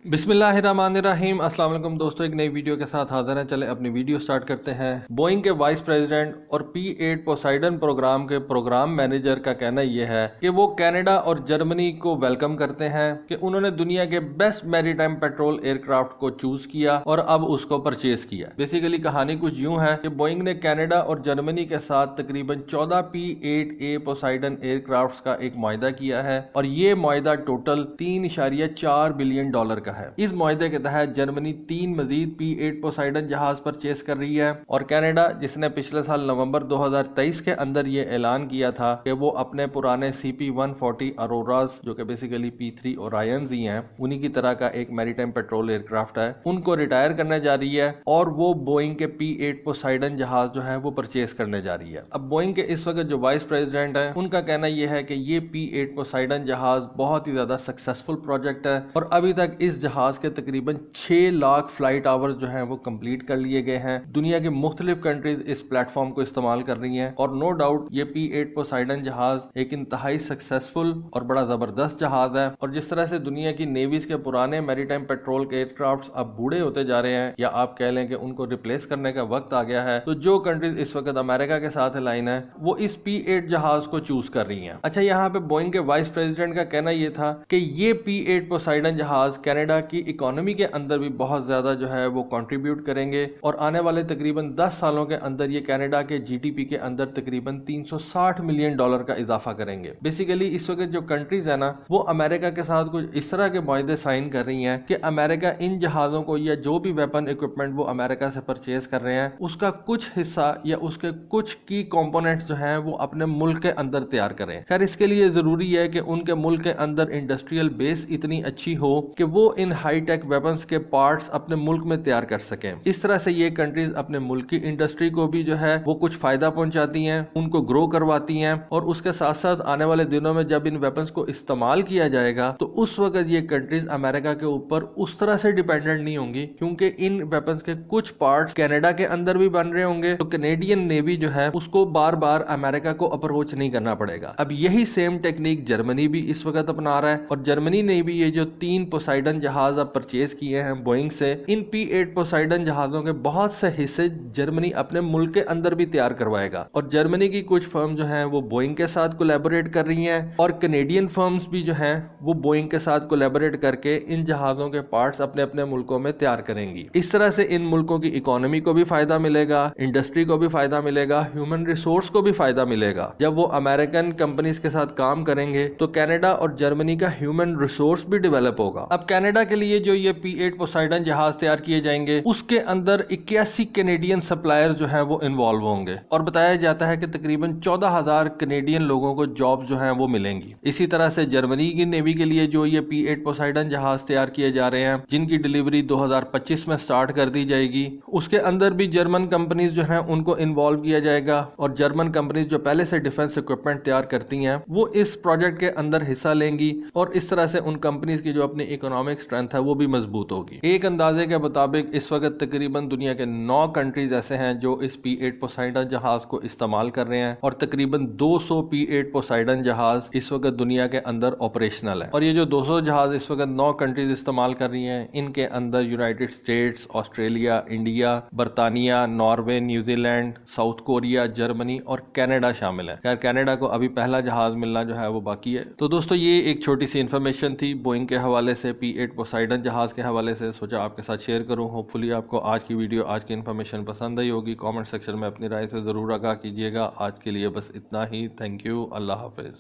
बिस्मिल्लाहिर्रहमानिर्रहीम। अस्सलाम वालेकुम दोस्तों, एक नई वीडियो के साथ हाजिर हैं। चले अपनी वीडियो स्टार्ट करते हैं। बोइंग के वाइस प्रेसिडेंट और P8 पोसाइडन प्रोग्राम के प्रोग्राम मैनेजर का कहना यह है कि वो कनाडा और जर्मनी को वेलकम करते हैं कि उन्होंने दुनिया के बेस्ट मैरीटाइम पेट्रोल एयरक्राफ्ट को चूज किया और अब उसको परचेज किया। बेसिकली कहानी कुछ यूं है कि बोइंग ने कनाडा और जर्मनी के साथ तकरीबन 14 P8A पोसाइडन एयरक्राफ्ट का एक मुआहदा किया है और ये मुआहदा टोटल $3.4 बिलियन का है। इस मुआहदे के तहत जर्मनी 3 मजीद P8 पोसाइडन जहाज परचेस कर रही है और कनाडा, जिसने पिछले साल नवंबर 2023 के अंदर ये ऐलान किया था कि वो अपने पुराने CP-140 अरोरास, जो कि बेसिकली P3 ओरायंस ही हैं, उन्हीं की तरह का एक मैरीटाइम पेट्रोल एयरक्राफ्ट है, उनको रिटायर करने जा रही है और वो बोइंग के P8 पोसाइडन जहाज जो है वो परचेस करने जा रही है। अब बोइंग के इस वक्त जो वाइस प्रेसिडेंट है, उनका कहना यह है कि ये P8 पोसाइडन जहाज बहुत ही ज्यादा सक्सेसफुल प्रोजेक्ट है और अभी तक इस जहाज के तकरीबन 6 लाख फ्लाइट आवर्स जो हैं वो कंप्लीट कर लिए गए हैं। दुनिया के मुख्तलिफ कंट्रीज इस प्लेटफॉर्म को इस्तेमाल कर रही हैं और नो डाउट ये P8 पोसाइडन जहाज एक इंतहाई सक्सेसफुल और बड़ा जबरदस्त जहाज है। और जिस तरह से दुनिया की नेवीज के पुराने मैरीटाइम पेट्रोल के एयरक्राफ्ट अब बूढ़े होते जा रहे हैं, या आप कह लें कि उनको रिप्लेस करने का वक्त आ गया है, तो जो कंट्रीज इस वक्त अमेरिका के साथ अलाइन है वो इस P8 जहाज को चूज कर रही हैं। अच्छा, यहाँ पे बोइंग के वाइस प्रेसिडेंट का कहना यह था कि ये P8 पोसाइडन जहाज कनाडा की इकोनॉमी के अंदर भी बहुत ज्यादा जो है वो कंट्रीब्यूट करेंगे और आने वाले तकरीबन 10 सालों के अंदर ये कनाडा के GDP के अंदर तकरीबन $360 मिलियन का इजाफा करेंगे। बेसिकली इस वक्त जो कंट्रीज है ना, वो अमेरिका के साथ कुछ इस तरह के मुआहदे साइन कर रही हैं कि अमेरिका इन जहाजों को या जो भी वेपन इक्विपमेंट वो अमेरिका से परचेज कर रहे हैं, उसका कुछ हिस्सा या उसके कुछ की कंपोनेंट्स जो हैं वो अपने मुल्क के अंदर तैयार करें। खैर, इसके लिए जरूरी है कि उनके मुल्क के अंदर इंडस्ट्रियल बेस इतनी अच्छी हो कि वो इन हाईटेक वेपन्स के पार्ट्स अपने मुल्क में तैयार कर सकें। इस तरह से ये कंट्रीज अपने मुल्क की इंडस्ट्री को भी जो है वो कुछ फायदा पहुंचाती हैं, उनको ग्रो करवाती हैं और उसके साथ साथ आने वाले दिनों में जब इन वेपन्स को इस्तेमाल किया जाएगा तो उस वक्त ये कंट्रीज अमेरिका के ऊपर उस तरह से डिपेंडेंट नहीं होंगी, क्योंकि इन वेपन्स के कुछ पार्ट्स कनाडा के अंदर भी बन रहे होंगे, तो कैनेडियन नेवी जो है उसको बार बार अमेरिका को अप्रोच नहीं करना पड़ेगा। अब यही सेम टेक्निक जर्मनी भी इस वक्त अपना रहा है और जर्मनी ने भी ये जो 3 पोसाइडन जहाज अब परचेज किए हैं बोइंग से, इन P8 पोसाइडन जहाजों के बहुत से हिस्से जर्मनी अपने मुल्क के अंदर भी तैयार करवाएगा और जर्मनी की कुछ फर्म जो हैं वो बोइंग के साथ कोलैबोरेट कर रही हैं और कैनेडियन फर्म्स भी जो हैं वो बोइंग के साथ कोलैबोरेट करके इन जहाजों के पार्ट्स अपने अपने मुल्कों में तैयार करेंगी। इस तरह से इन मुल्कों की इकोनॉमी को भी फायदा मिलेगा, इंडस्ट्री को भी फायदा मिलेगा, ह्यूमन रिसोर्स को भी फायदा मिलेगा। जब वो अमेरिकन कंपनीज के साथ काम करेंगे तो कनाडा और जर्मनी का ह्यूमन रिसोर्स भी डेवलप होगा। अब कनाडा के लिए जो ये P8 पोसाइडन जहाज तैयार किए जाएंगे उसके अंदर 81 कैनेडियन सप्लायर जो है वो इन्वॉल्व होंगे और बताया जाता है कि तकरीबन 14,000 कैनेडियन लोगों को जॉब जो है वो मिलेंगी। इसी तरह से जर्मनी की नेवी के लिए जो ये P8 पोसाइडन जहाज तैयार किए जा रहे हैं, जिनकी डिलीवरी 2025 में स्टार्ट कर दी जाएगी, उसके अंदर भी जर्मन कंपनीज जो है उनको इन्वॉल्व किया जाएगा और जर्मन कंपनीज जो पहले से डिफेंस इक्विपमेंट तैयार करती हैं वो इस प्रोजेक्ट के अंदर हिस्सा लेंगी और इस तरह से उन कंपनीज की जो अपनी इकोनॉमिक स्ट्रेंथ है वो भी मजबूत होगी। एक अंदाजे के मुताबिक इस वक्त तकरीबन दुनिया के 9 कंट्रीज ऐसे हैं जो इस P8 पोसाइडन जहाज को इस्तेमाल कर रहे हैं और तकरीबन 200 P8 पोसाइडन जहाज इस वक्त दुनिया के अंदर ऑपरेशनल है। और ये जो 200 जहाज इस वक्त 9 कंट्रीज इस्तेमाल कर रही हैं, इनके अंदर यूनाइटेड स्टेट्स, ऑस्ट्रेलिया, इंडिया, बर्तानिया, Norway, New Zealand, South Korea, Germany और कनाडा शामिल है। खैर, कनाडा को अभी पहला जहाज मिलना जो है वो बाकी है। तो दोस्तों, ये एक छोटी सी इन्फॉर्मेशन थी बोइंग के हवाले से, P8 पोसाइडन जहाज के हवाले से, सोचा आपके साथ शेयर करूं। होपफुली आपको आज की वीडियो, आज की इन्फॉर्मेशन पसंद आई होगी। कमेंट सेक्शन में अपनी राय से जरूर आगाह कीजिएगा। आज के लिए बस इतना ही। Thank you. Allah Hafiz.